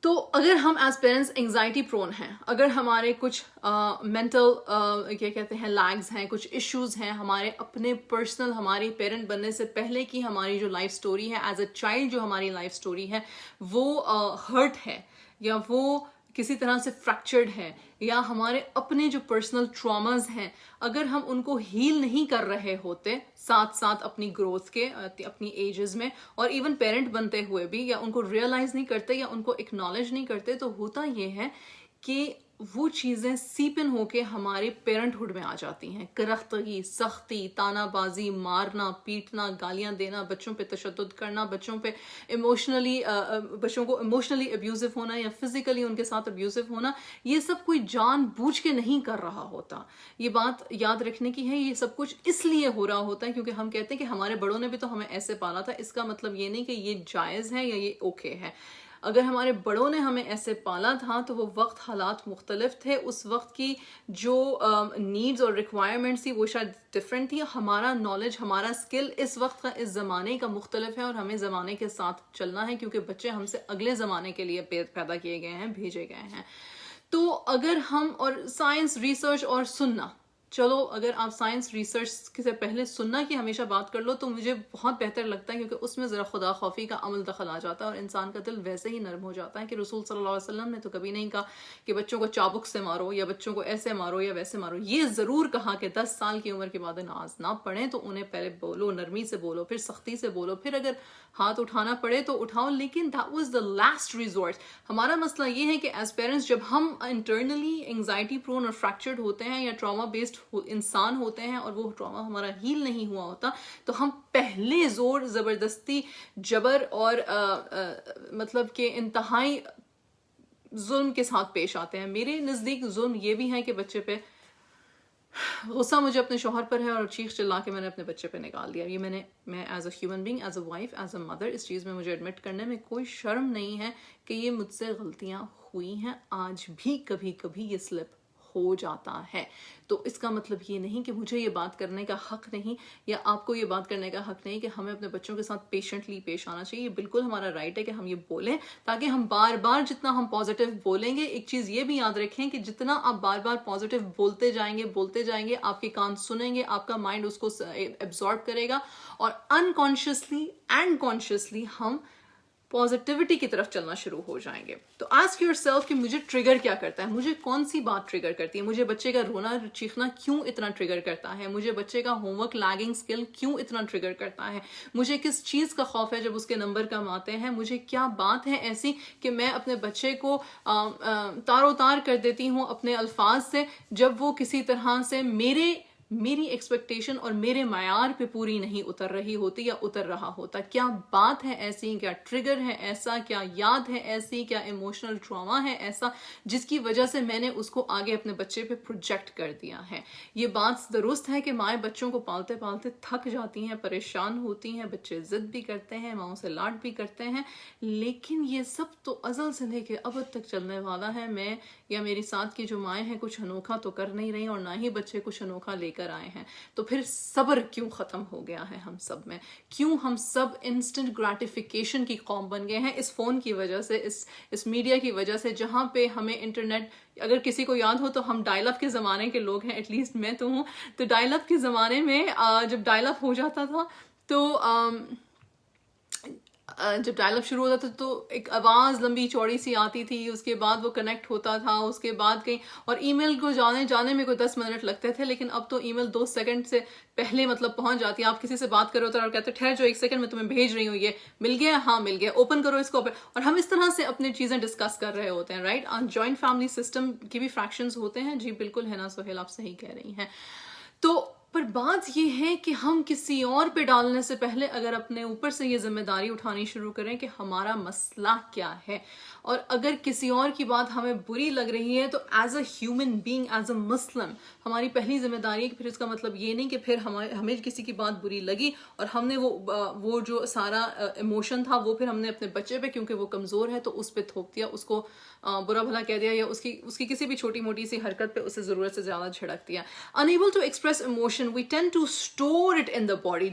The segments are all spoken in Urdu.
تو اگر ہم ایز پیرنٹس انگزائٹی پرون ہیں، اگر ہمارے کچھ مینٹل کیا کہتے ہیں لیگز ہیں، کچھ ایشوز ہیں ہمارے اپنے پرسنل، ہماری پیرنٹ بننے سے پہلے کی ہماری جو لائف سٹوری ہے ایز اے چائلڈ، جو ہماری لائف سٹوری ہے وہ ہرٹ ہے یا وہ کسی طرح سے فریکچرڈ ہے، یا ہمارے اپنے جو پرسنل ٹراماز ہیں اگر ہم ان کو ہیل نہیں کر رہے ہوتے ساتھ ساتھ اپنی گروتھ کے اپنی ایجز میں، اور ایون پیرنٹ بنتے ہوئے بھی، یا ان کو ریئلائز نہیں کرتے یا ان کو اکنالج نہیں کرتے، تو ہوتا یہ ہے کہ وہ چیزیں سیپ ان ہو کے ہمارے پیرنٹ ہوڈ میں آ جاتی ہیں. کرختگی، سختی، تانا بازی، مارنا، پیٹنا، گالیاں دینا، بچوں پہ تشدد کرنا، بچوں پہ بچوں کو ایموشنلی ابیوزو ہونا یا فزیکلی ان کے ساتھ ابیوزو ہونا، یہ سب کوئی جان بوجھ کے نہیں کر رہا ہوتا. یہ بات یاد رکھنے کی ہے، یہ سب کچھ اس لیے ہو رہا ہوتا ہے کیونکہ ہم کہتے ہیں کہ ہمارے بڑوں نے بھی تو ہمیں ایسے پالا تھا. اس کا مطلب یہ نہیں کہ یہ جائز ہے یا یہ اوکے ہے. اگر ہمارے بڑوں نے ہمیں ایسے پالا تھا تو وہ وقت حالات مختلف تھے، اس وقت کی جو نیڈز اور ریکوائرمنٹس تھی وہ شاید ڈفرینٹ تھی. ہمارا نالج، ہمارا اسکل اس وقت کا، اس زمانے کا مختلف ہے، اور ہمیں زمانے کے ساتھ چلنا ہے کیونکہ بچے ہم سے اگلے زمانے کے لیے پیدا کیے گئے ہیں، بھیجے گئے ہیں. تو اگر ہم، اور سائنس، ریسرچ اور سننا، چلو اگر آپ سائنس ریسرچ سے پہلے سننا کی ہمیشہ بات کر لو تو مجھے بہت بہتر لگتا ہے، کیونکہ اس میں ذرا خدا خوفی کا عمل دخل آ جاتا ہے اور انسان کا دل ویسے ہی نرم ہو جاتا ہے کہ رسول صلی اللہ علیہ وسلم نے تو کبھی نہیں کہا کہ بچوں کو چابک سے مارو یا بچوں کو ایسے مارو یا ویسے مارو. یہ ضرور کہا کہ 10 سال کی عمر کے بعد نماز نہ پڑھیں تو انہیں پہلے بولو، نرمی سے بولو، پھر سختی سے بولو، پھر اگر ہاتھ اٹھانا پڑے تو اٹھاؤ، لیکن that was the last resort. ہمارا مسئلہ یہ ہے کہ ایز پیرنٹس جب ہم انٹرنلی انگزائٹی پرون اور فریکچرڈ ہوتے ہیں یا ٹراما بیسڈ انسان ہوتے ہیں اور وہ ٹراما ہمارا ہیل نہیں ہوا ہوتا، تو ہم پہلے زور زبردستی، جبر اور مطلب کہ انتہائی ظلم کے ساتھ پیش آتے ہیں. میرے نزدیک ظلم یہ بھی ہے کہ بچے پہ غصہ مجھے اپنے شوہر پر ہے اور چیخ چلا کے میں نے اپنے بچے پہ نکال دیا. یہ میں as a human being, as a wife, as a mother, اس چیز میں مجھے ایڈمٹ کرنے میں کوئی شرم نہیں ہے کہ یہ مجھ سے غلطیاں ہوئی ہیں. آج بھی کبھی کبھی یہ سلپ ہو جاتا ہے. تو اس کا مطلب یہ نہیں کہ مجھے یہ بات کرنے کا حق نہیں یا آپ کو یہ بات کرنے کا حق نہیں کہ ہمیں اپنے بچوں کے ساتھ پیشنٹلی پیش آنا چاہیے. یہ بالکل ہمارا رائٹ ہے کہ ہم یہ بولیں، تاکہ ہم بار بار جتنا ہم پازیٹیو بولیں گے، ایک چیز یہ بھی یاد رکھیں کہ جتنا آپ بار بار پازیٹیو بولتے جائیں گے، آپ کے کان سنیں گے، آپ کا مائنڈ اس کو ایبزارب کرے گا، اور انکانشیسلی اینڈ کانشیسلی ہم پازیٹیوٹی کی طرف چلنا شروع ہو جائیں گے. تو آسک یور سیلف کہ مجھے ٹریگر کیا کرتا ہے، مجھے کون سی بات ٹریگر کرتی ہے، مجھے بچے کا رونا چیخنا کیوں اتنا ٹریگر کرتا ہے، مجھے بچے کا ہوم ورک لیگنگ اسکل کیوں اتنا ٹریگر کرتا ہے، مجھے کس چیز کا خوف ہے جب اس کے نمبر کم آتے ہیں، مجھے کیا بات ہے ایسی کہ میں اپنے بچے کو تار و تار کر دیتی ہوں اپنے الفاظ سے جب وہ کسی طرح سے میری ایکسپیکٹیشن اور میرے معیار پہ پوری نہیں اتر رہی ہوتی یا اتر رہا ہوتا. کیا بات ہے ایسی، کیا ٹریگر ہے ایسا، کیا یاد ہے ایسی، کیا ایموشنل ٹراما ہے ایسا جس کی وجہ سے میں نے اس کو آگے اپنے بچے پہ پروجیکٹ کر دیا ہے. یہ بات درست ہے کہ مائیں بچوں کو پالتے پالتے تھک جاتی ہیں، پریشان ہوتی ہیں، بچے ضد بھی کرتے ہیں، ماؤں سے لاڈ بھی کرتے ہیں، لیکن یہ سب تو ازل سے لے کے ابد تک چلنے والا ہے. میں یا میری ساتھ کی جو مائیں ہیں کچھ انوکھا تو کر نہیں رہی اور نہ ہی بچے کچھ انوکھا لے کر آئے ہیں. تو پھر صبر کیوں ختم ہو گیا ہے ہم سب میں؟ کیوں ہم سب انسٹنٹ گریٹیفیکیشن کی قوم بن گئے ہیں اس فون کی وجہ سے، اس میڈیا کی وجہ سے، جہاں پہ ہمیں انٹرنیٹ، اگر کسی کو یاد ہو تو ہم ڈائل اپ کے زمانے کے لوگ ہیں، ایٹ لیسٹ میں تو ہوں. تو ڈائل اپ کے زمانے میں جب ڈائل اپ ہو جاتا تھا تو جب ڈائل اپ شروع ہوتا تھا تو ایک آواز لمبی چوڑی سی آتی تھی، اس کے بعد وہ کنیکٹ ہوتا تھا، اس کے بعد کہیں، اور ای میل کو جانے میں کوئی 10 منٹ لگتے تھے، لیکن اب تو ای میل 2 سیکنڈ سے پہلے مطلب پہنچ جاتی ہے. آپ کسی سے بات کرو تو اور کہتے ٹھہر جو 1 سیکنڈ میں تمہیں بھیج رہی ہوں، یہ مل گیا، ہاں مل گیا، اوپن کرو اس کو. اور ہم اس طرح سے اپنی چیزیں ڈسکس کر رہے ہوتے ہیں، رائٹ. جوائنٹ فیملی سسٹم کی بھی فریکشنز ہوتے ہیں، جی بالکل ہے نا سہیل، آپ صحیح کہہ رہی ہیں. تو پر بات یہ ہے کہ ہم کسی اور پہ ڈالنے سے پہلے اگر اپنے اوپر سے یہ ذمہ داری اٹھانی شروع کریں کہ ہمارا مسئلہ کیا ہے، اور اگر کسی اور کی بات ہمیں بری لگ رہی ہے تو as a human being, as a Muslim, ہماری پہلی ذمہ داری ہے کہ پھر اس کا مطلب یہ نہیں کہ پھر ہمیں کسی کی بات بری لگی اور ہم نے وہ جو سارا ایموشن تھا وہ پھر ہم نے اپنے بچے پہ، کیونکہ وہ کمزور ہے تو اس پہ تھوپ دیا، اس کو برا بھلا کہہ دیا، یا اس کی کسی بھی چھوٹی موٹی سی حرکت پہ اسے ضرورت سے زیادہ جھڑک دیا. unable to express emotion emotion, we tend to store it in the body.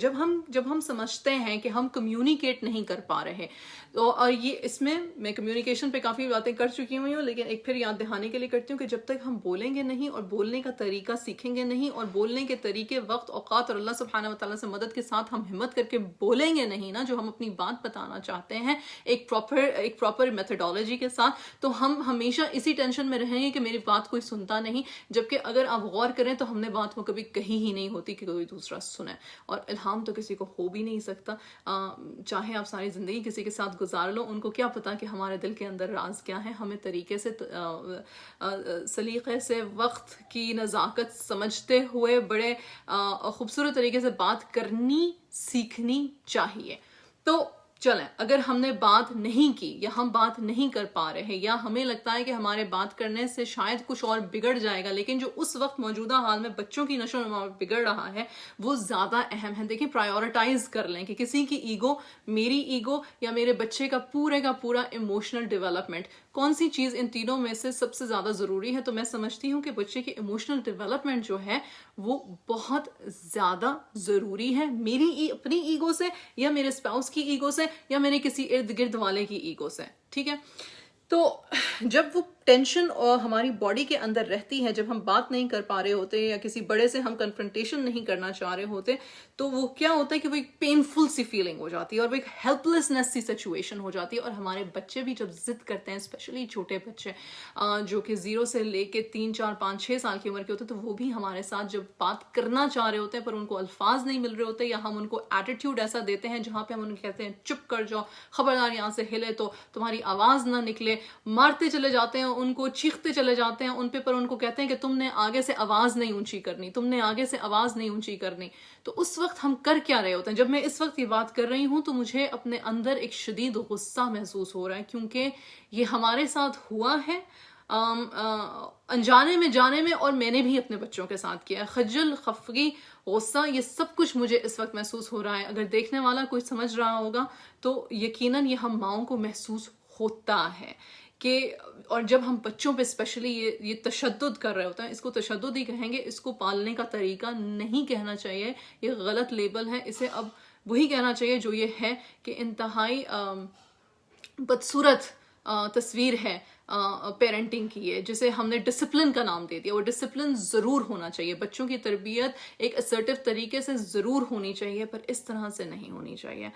جب ہم سمجھتے ہیں کہ ہم کمیونیکیٹ نہیں کر پا رہے تو، اور یہ اس میں کمیونیکیشن پہ کافی باتیں کر چکی ہوئی ہوں، لیکن ایک پھر یاد دہانے کے لیے کرتی ہوں کہ جب تک ہم بولیں گے نہیں اور بولنے کا طریقہ سیکھیں گے نہیں اور بولنے کے طریقے، وقت، اوقات اور اللہ سبحانہ وتعالیٰ سے مدد کے ساتھ ہم ہمت کر کے بولیں گے نہیں نا جو ہم اپنی بات بتانا چاہتے ہیں ایک پراپر میتھڈالوجی کے ساتھ، تو ہم ہمیشہ اسی ٹینشن میں رہیں گے کہ میری بات کوئی سنتا نہیں. جبکہ اگر آپ غور کریں تو ہم نے بات وہ کبھی کہی ہی نہیں ہوتی کہ کوئی دوسرا سنے. اور الہام تو کسی کو ہو بھی نہیں سکتا، چاہے آپ ساری زندگی کسی کے ساتھ گزار لو، ان کو کیا پتا کہ ہمارے دل کے اندر راز کیا ہے. ہمیں طریقے سے، سلیقے سے، وقت کی نزاکت سمجھتے ہوئے بڑے خوبصورت طریقے سے بات کرنی سیکھنی چاہیے. تو چلیں، اگر ہم نے بات نہیں کی یا ہم بات نہیں کر پا رہے یا ہمیں لگتا ہے کہ ہمارے بات کرنے سے شاید کچھ اور بگڑ جائے گا، لیکن جو اس وقت موجودہ حال میں بچوں کی نشو و نما بگڑ رہا ہے وہ زیادہ اہم ہے. دیکھیں، پرائیورٹائز کر لیں کہ کسی کی ایگو، میری ایگو یا میرے بچے کا پورا ایموشنل ڈیولپمنٹ، کون سی چیز ان تینوں میں سے سب سے زیادہ ضروری ہے. تو میں سمجھتی ہوں کہ بچے کی ایموشنل ڈیولپمنٹ جو ہے وہ بہت زیادہ ضروری ہے، میری اپنی ایگو سے یا میرے اسپاؤس کی ایگو سے یا میرے کسی ارد گرد والے کی ایگو سے. ٹھیک ہے، تو جب وہ ٹینشن اور ہماری باڈی کے اندر رہتی ہے، جب ہم بات نہیں کر پا رہے ہوتے یا کسی بڑے سے ہم کنفرنٹیشن نہیں کرنا چاہ رہے ہوتے، تو وہ کیا ہوتا ہے کہ وہ ایک پینفل سی فیلنگ ہو جاتی ہے اور وہ ایک ہیلپ لیسنس سی سچویشن ہو جاتی ہے. اور ہمارے بچے بھی جب ضد کرتے ہیں، اسپیشلی چھوٹے بچے جو کہ 0 سے لے کے 3 4 5 6 سال کی عمر کے ہوتے ہیں، تو وہ بھی ہمارے ساتھ جب بات کرنا چاہ رہے ہوتے ہیں پر ان کو الفاظ نہیں مل رہے ہوتے، یا ہم ان کو ایٹیٹیوڈ ایسا دیتے ہیں جہاں پہ ہم ان کو کہتے ہیں چپ کر جاؤ، خبردار یہاں سے ہلے تو تمہاری آواز نہ نکلے، مارتے چلے جاتے ہیں ان کو، چیختے چلے جاتے ہیں ان پہ، پر ان کو کہتے ہیں کہ تم نے آگے سے آواز نہیں اونچی کرنی، تم نے آگے سے آواز نہیں اونچی کرنی. تو اس وقت ہم کر کیا رہے ہوتے ہیں؟ جب میں اس وقت یہ بات کر رہی ہوں تو مجھے اپنے اندر ایک شدید غصہ محسوس ہو رہا ہے، کیونکہ یہ ہمارے ساتھ ہوا ہے انجانے میں جانے میں، اور میں نے بھی اپنے بچوں کے ساتھ کیا ہے. خجل، خفگی، غصہ، یہ سب کچھ مجھے اس وقت محسوس ہو رہا ہے. اگر دیکھنے والا کوئی سمجھ رہا ہوگا تو یقیناً یہ ہم ماؤں کو محسوس ہوتا ہے کہ، اور جب ہم بچوں پہ اسپیشلی یہ تشدد کر رہے ہوتے ہیں، اس کو تشدد ہی کہیں گے، اس کو پالنے کا طریقہ نہیں کہنا چاہیے، یہ غلط لیبل ہے. اسے اب وہی کہنا چاہیے جو یہ ہے کہ انتہائی بدصورت تصویر ہے پیرنٹنگ کی ہے، جسے ہم نے ڈسپلن کا نام دے دیا. وہ ڈسپلن ضرور ہونا چاہیے، بچوں کی تربیت ایک اسرٹیو طریقے سے ضرور ہونی چاہیے، پر اس طرح سے نہیں ہونی چاہیے.